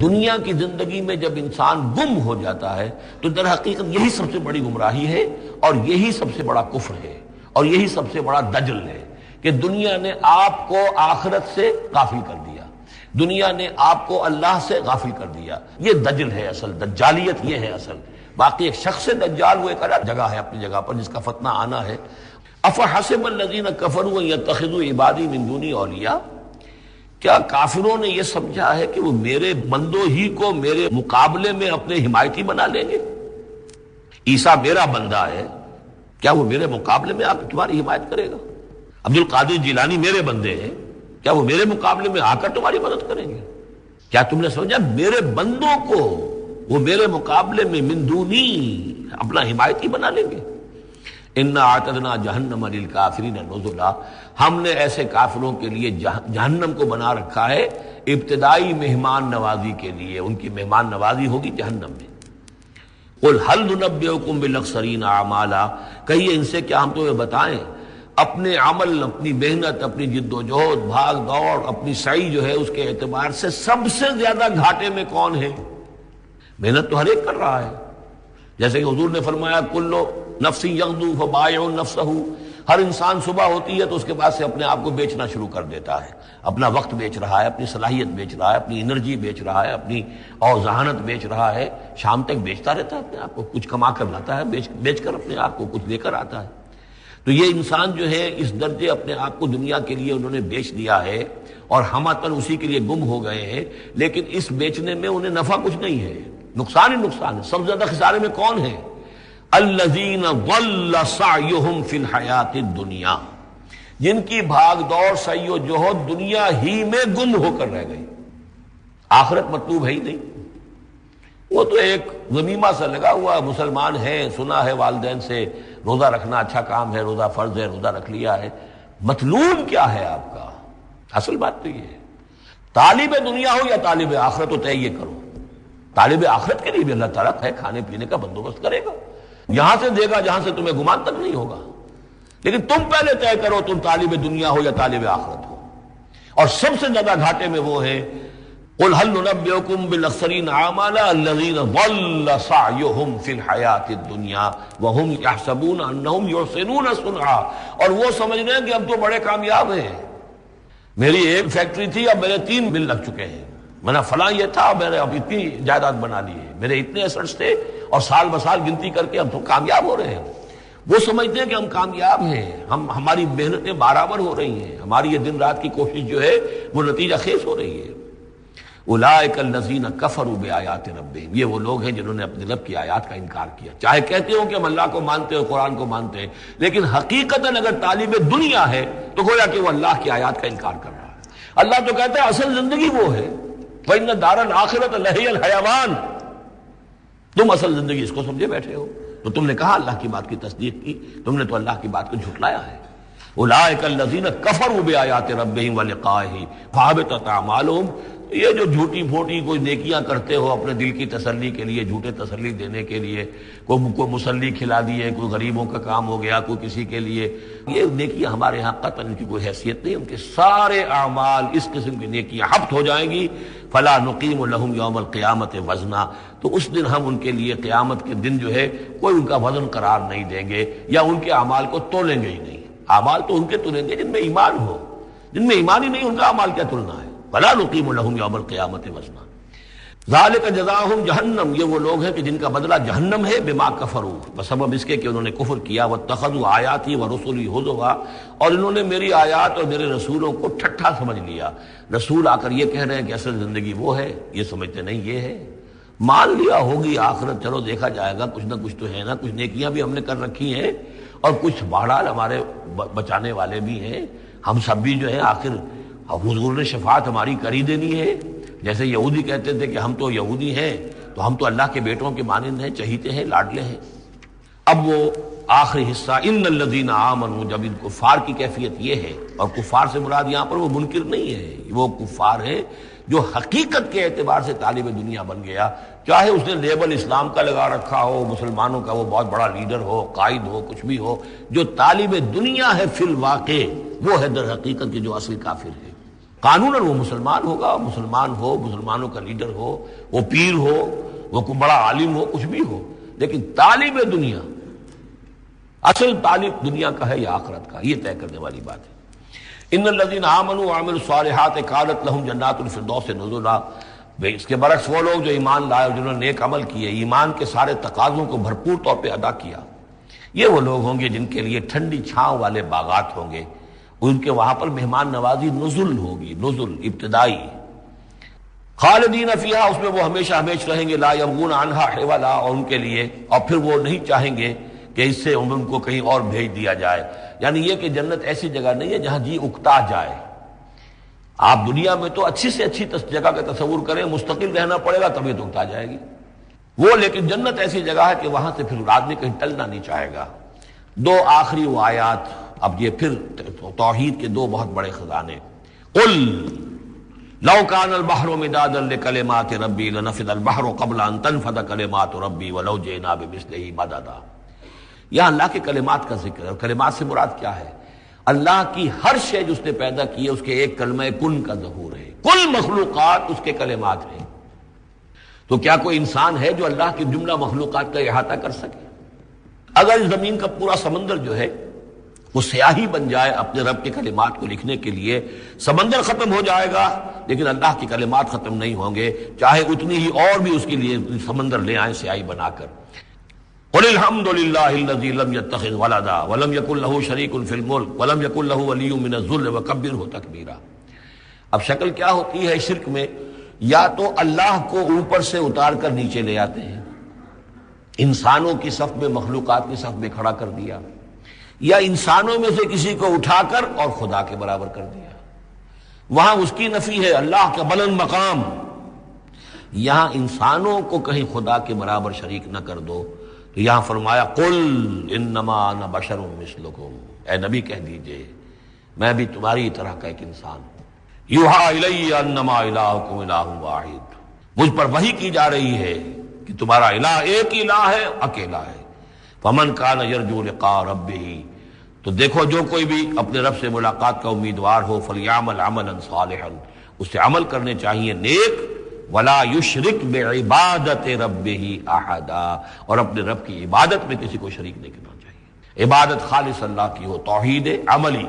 دنیا کی زندگی میں جب انسان گم ہو جاتا ہے تو در حقیقت یہی سب سے بڑی گمراہی ہے اور یہی سب سے بڑا کفر ہے اور یہی سب سے بڑا دجل ہے کہ دنیا نے آپ کو آخرت سے غافل کر دیا، دنیا نے آپ کو اللہ سے غافل کر دیا۔ یہ دجل ہے، اصل دجالیت یہ ہے اصل۔ باقی ایک شخص دجال وہ ایک الگ جگہ ہے اپنی جگہ پر جس کا فتنہ آنا ہے۔ افحسب الذین کفروا ان یتخذوا عبادی من دونی اولیاء، کیا کافروں نے یہ سمجھا ہے کہ وہ میرے بندوں ہی کو میرے مقابلے میں اپنے حمایتی بنا لیں گے؟ عیسیٰ میرا بندہ ہے، کیا وہ میرے مقابلے میں آ کر تمہاری حمایت کرے گا؟ عبد القادر جیلانی میرے بندے ہیں، کیا وہ میرے مقابلے میں آ کر تمہاری مدد کریں گے؟ کیا تم نے سمجھا میرے بندوں کو وہ میرے مقابلے میں من دونی اپنا حمایتی بنا لیں گے؟ اِنَّا اعْتَدْنَا جَهَنَّمَ لِلْكَافِرِينَ نُزُلًا، ہم نے ایسے کافروں کے لیے جہنم کو بنا رکھا ہے ابتدائی مہمان نوازی کے لیے، ان کی مہمان نوازی ہوگی جہنم میں۔ قُلْ هَلْ نُنَبِّئُكُم بِالْأَخْسَرِينَ أَعْمَالًا، کہیے ان سے کیا ہم تمہیں بتائیں اپنے عمل، اپنی محنت، اپنی جد و جہد، بھاگ دوڑ، اپنی سعی جو ہے اس کے اعتبار سے سب سے زیادہ گھاٹے میں کون ہے؟ محنت تو ہر ایک کر رہا ہے، جیسے کہ حضور نے فرمایا کلو نفس یغدو فبائع نفسہ، ہر انسان صبح ہوتی ہے تو اس کے بعد سے اپنے آپ کو بیچنا شروع کر دیتا ہے، اپنا وقت بیچ رہا ہے، اپنی صلاحیت بیچ رہا ہے، اپنی انرجی بیچ رہا ہے، اپنی اور ذہانت بیچ رہا ہے، شام تک بیچتا رہتا ہے اپنے آپ کو، کچھ کما کر لاتا ہے، بیچ کر اپنے آپ کو کچھ لے کر آتا ہے۔ تو یہ انسان جو ہے اس درجے اپنے آپ کو دنیا کے لیے انہوں نے بیچ دیا ہے اور ہم اسی کے لیے گم ہو گئے ہیں، لیکن اس بیچنے میں انہیں نفع کچھ نہیں ہے، نقصان ہی نقصان ہے۔ سب سے زیادہ خسارے میں کون ہے؟ الذین ضل سعیہم فی الحیات الدنیا، جن کی بھاگ دوڑ سعی و جہد دنیا ہی میں گم ہو کر رہ گئی، آخرت مطلوب ہے ہی نہیں۔ وہ تو ایک غمیمہ سا لگا ہوا، مسلمان ہے، سنا ہے والدین سے روزہ رکھنا اچھا کام ہے، روزہ فرض ہے، روزہ رکھ لیا ہے، مطلوب کیا ہے آپ کا؟ اصل بات تو یہ ہے، طالب دنیا ہو یا طالب آخرت ہو، طے یہ کرو۔ طالب آخرت کے لیے بھی اللہ تعالیٰ ہے کھانے پینے کا بندوبست کرے گا، یہاں سے دے گا جہاں سے تمہیں گمان تک نہیں ہوگا، لیکن تم پہلے طے کرو تم طالب دنیا ہو یا طالب آخرت ہو۔ اور سب سے زیادہ گھاٹے میں وہ ہے قُلْ هَلْ نُنَبِّئُكُم بِالْأَخْسَرِينَ أَعْمَالًا الَّذِينَ ضَلَّ سَعْيُهُمْ فِي الْحَيَاةِ الدُّنْيَا وَهُمْ يَحْسَبُونَ أَنَّهُمْ يُحْسِنُونَ صُنْعًا، اور وہ سمجھ رہے ہیں کہ ہم تو بڑے کامیاب ہیں، میری ایک فیکٹری تھی اب میرے 3 مل لگ چکے ہیں، میں نے فلاں یہ تھا میں نے اب اتنی جائیداد بنا لی ہے، میرے اتنے ایسٹس تھے اور سال بسال گنتی کر کے ہم تو کامیاب ہو رہے ہیں۔ وہ سمجھتے ہیں کہ ہم کامیاب ہیں، ہماری محنتیں برابر ہو رہی ہیں، ہماری یہ دن رات کی کوشش جو ہے وہ نتیجہ خیز ہو رہی ہے۔ اولئک الذین کفروا بآیات ربہم، یہ وہ لوگ ہیں جنہوں نے اپنے رب کی آیات کا انکار کیا، چاہے کہتے ہو کہ ہم اللہ کو مانتے ہیں، قرآن کو مانتے ہیں، لیکن حقیقتاً اگر طالب دنیا ہے تو گویا کہ وہ اللہ کی آیات کا انکار کر رہا ہے۔ اللہ تو کہتا ہے اصل زندگی وہ ہے، وَإِنَّ دَارَ الْآخِرَةَ لَهِيَ الْحَيَوَانُ، تم اصل زندگی اس کو سمجھے بیٹھے ہو، تو تم نے کہا اللہ کی بات کی تصدیق کی، تم نے تو اللہ کی بات کو جھٹلایا ہے۔ اولئک الذین کفروا بآیات ربہم ولقائہ فحبطت اعمالہم، یہ جو جھوٹی پھوٹی کوئی نیکیاں کرتے ہو اپنے دل کی تسلی کے لیے، جھوٹے تسلی دینے کے لیے، کوئی مسلی کھلا دیے، کوئی غریبوں کا کام ہو گیا، کوئی کسی کے لیے، یہ نیکیاں ہمارے ہاں قطعاً ان کی کوئی حیثیت نہیں، ان کے سارے اعمال اس قسم کی نیکیاں حبط ہو جائیں گی۔ فلا نقیم لہم یوم القیامت وزنا، تو اس دن ہم ان کے لیے قیامت کے دن جو ہے کوئی ان کا وزن قرار نہیں دیں گے یا ان کے اعمال کو تولیں گے ہی نہیں۔ اعمال تو ان کے تلیں گے جن میں ایمان ہو، جن میں ایمان ہی نہیں ان کا اعمال کیا تلنا ہے؟ وَلَا نُقِيمُ لَهُمْ يَوْمَ الْقِيَامَةِ وَزْنًا، ذَلِكَ جَزَاؤُهُمْ جہنم، یہ وہ لوگ ہیں کہ جن کا بدلہ جہنم ہے، بما کفروا، بسبب اس کے کہ انہوں نے کفر کیا، واتخذوا آیاتی ورسلی ہزوا، اور انہوں نے میری آیات اور میرے رسولوں کو ٹھٹھا سمجھ لیا۔ رسول آ کر یہ کہہ رہے ہیں کہ اصل زندگی وہ ہے، یہ سمجھتے نہیں یہ ہے۔ مان لیا ہوگی آخرت، چلو دیکھا جائے گا، کچھ نہ کچھ تو ہے نا، کچھ نیکیاں بھی ہم نے کر رکھی ہیں اور کچھ بہرحال ہمارے بچانے والے بھی ہیں، ہم سب بھی جو ہے آخر حضور نے شفاعت ہماری کر ہی دینی ہے۔ جیسے یہودی کہتے تھے کہ ہم تو یہودی ہیں تو ہم تو اللہ کے بیٹوں کے مانند ہیں، چہیتے ہیں، لاڈلے ہیں۔ اب وہ آخری حصہ ان الذین آمنوا، جب ان کفار کی کیفیت یہ ہے، اور کفار سے مراد یہاں پر وہ منکر نہیں ہے، وہ کفار ہے جو حقیقت کے اعتبار سے طالب دنیا بن گیا، چاہے اس نے لیبل اسلام کا لگا رکھا ہو، مسلمانوں کا وہ بہت بڑا لیڈر ہو، قائد ہو، کچھ بھی ہو، جو طالب دنیا ہے فی الواقع وہ ہے در حقیقت کے جو اصل کافر ہے۔ قانوناً وہ مسلمان ہوگا، مسلمان ہو، مسلمانوں کا لیڈر ہو، وہ پیر ہو، وہ کوئی بڑا عالم ہو، کچھ بھی ہو، لیکن طالب دنیا، اصل طالب دنیا کا ہے یا آخرت کا، یہ طے کرنے والی بات ہے۔ ان الذین آمنوا وعملوا الصالحات کانت لہم جنات الفردوس نزلا، اس کے برعکس وہ لوگ جو ایمان لائے اور جنہوں نے نیک عمل کیے، ایمان کے سارے تقاضوں کو بھرپور طور پہ ادا کیا، یہ وہ لوگ ہوں گے جن کے لیے ٹھنڈی چھاؤں والے باغات ہوں گے، ان کے وہاں پر مہمان نوازی نزل ہوگی، نزل ابتدائی، خالدین فیہا، اس میں وہ ہمیشہ ہمیشہ رہیں گے، لا یبغون عنہا حولا، اور ان کے لیے اور پھر وہ نہیں چاہیں گے کہ اس سے ان کو کہیں اور بھیج دیا جائے، یعنی یہ کہ جنت ایسی جگہ نہیں ہے جہاں جی اکتا جائے۔ آپ دنیا میں تو اچھی سے اچھی جگہ کا تصور کریں، مستقل رہنا پڑے گا طبیعت اکتا جائے گی وہ، لیکن جنت ایسی جگہ ہے کہ وہاں سے پھر آدمی کہیں ٹلنا نہیں چاہے گا۔ دو آخری وہ آیات، اب یہ پھر توحید کے دو بہت بڑے خزانے۔ قل لو کان البحر مدادا لکلمات ربی لنفد البحر قبل ان تنفد کلمات ربی ولو جئنا بمثلہ مددا۔ یہاں اللہ کے کلمات کا ذکر ہے، اور کلمات سے مراد کیا ہے؟ اللہ کی ہر شے جو اس نے پیدا کی ہے اس کے ایک کلمہ کن کا ظہور ہے، کل مخلوقات اس کے کلمات ہیں۔ تو کیا کوئی انسان ہے جو اللہ کی جملہ مخلوقات کا احاطہ کر سکے؟ اگر زمین کا پورا سمندر جو ہے وہ سیاہی بن جائے اپنے رب کے کلمات کو لکھنے کے لیے، سمندر ختم ہو جائے گا لیکن اللہ کے کلمات ختم نہیں ہوں گے، چاہے اتنی ہی اور بھی اس کے لیے سمندر لے آئیں سیاہی بنا کر۔ قل الحمد للہ الذی لم یتخذ ولدا ولم یکن لہ شریک فی الملک ولم یکن لہ ولی من الذل وکبرہ تکبیرا۔ اب شکل کیا ہوتی ہے شرک میں؟ یا تو اللہ کو اوپر سے اتار کر نیچے لے آتے ہیں، انسانوں کی صف میں، مخلوقات کی صف میں کھڑا کر دیا، یا انسانوں میں سے کسی کو اٹھا کر اور خدا کے برابر کر دیا، وہاں اس کی نفی ہے، اللہ کا بلند مقام۔ یہاں انسانوں کو کہیں خدا کے برابر شریک نہ کر دو، تو یہاں فرمایا قل انما انا بشر مثلکم، اے نبی کہہ دیجئے میں بھی تمہاری طرح کا ایک انسان ہوں، یوحی الی انما الہکم الہ واحد، مجھ پر وحی کی جا رہی ہے کہ تمہارا الہ ایک ہی الہ ہے، اکیلا ہے۔ فمن کان یرجو لقاء ربہ، تو دیکھو جو کوئی بھی اپنے رب سے ملاقات کا امیدوار ہو، فلیعمل عملا صالحا، اسے عمل کرنے چاہیے نیک، ولا یشرک بعبادت ربہ احدا، اور اپنے رب کی عبادت میں کسی کو شریک نہیں کرنا چاہیے، عبادت خالص اللہ کی ہو، توحید عملی۔